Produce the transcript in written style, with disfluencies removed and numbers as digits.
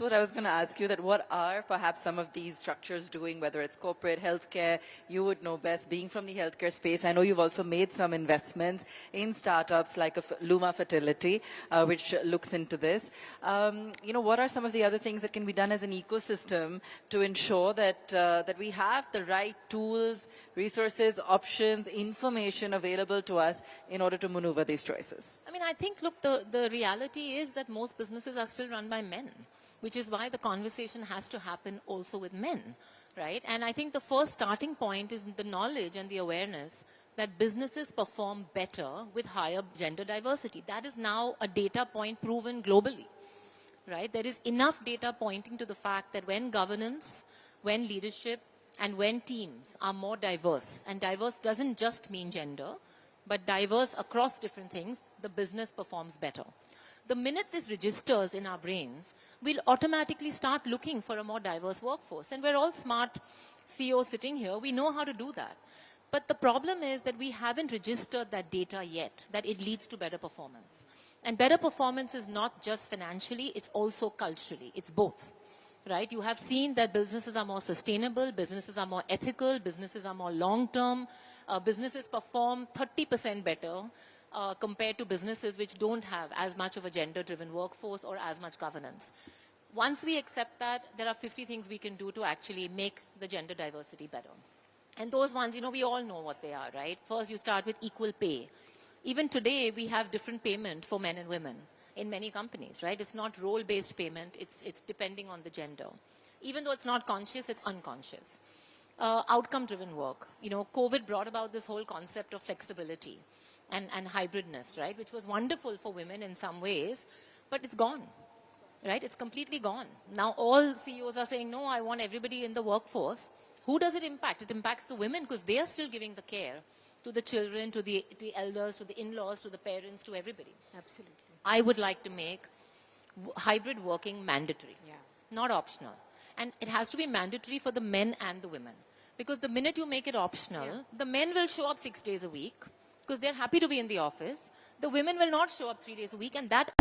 What I was going to ask you, that what are perhaps some of these structures doing, whether it's corporate, healthcare, you would know best, being from the healthcare space. I know you've also made some investments in startups like Luma Fertility, which looks into this. What are some of the other things that can be done as an ecosystem to ensure that we have the right tools, resources, options, information available to us in order to maneuver these choices? I mean, I think, look, the reality is that most businesses are still run by men, which is why the conversation has to happen also with men, right? And I think the first starting point is the knowledge and the awareness that businesses perform better with higher gender diversity. That is now a data point proven globally, right? There is enough data pointing to the fact that when governance, when leadership, and when teams are more diverse, and diverse doesn't just mean gender, but diverse across different things, the business performs better. The minute this registers in our brains, we'll automatically start looking for a more diverse workforce. And we're all smart CEOs sitting here. We know how to do that. But the problem is that we haven't registered that data yet, that it leads to better performance. And better performance is not just financially, it's also culturally. It's both, right? You have seen that businesses are more sustainable, businesses are more ethical, businesses are more long-term, businesses perform 30% better compared to businesses which don't have as much of a gender-driven workforce or as much governance. Once we accept that, there are 50 things we can do to actually make the gender diversity better. And those ones, we all know what they are, right? First, you start with equal pay. Even today, we have different payment for men and women in many companies, right? It's not role-based payment. It's depending on the gender. Even though it's not conscious, it's unconscious. Outcome-driven work. COVID brought about this whole concept of flexibility and hybridness, right? Which was wonderful for women in some ways, but it's gone, right? It's completely gone. Now all CEOs are saying, no, I want everybody in the workforce. Who does it impact? It impacts the women because they are still giving the care to the children, to the elders, to the in-laws, to the parents, to everybody. Absolutely. I would like to make hybrid working mandatory, not optional. And it has to be mandatory for the men and the women. Because the minute you make it optional, the men will show up 6 days a week because they're happy to be in the office. The women will not show up 3 days a week, and that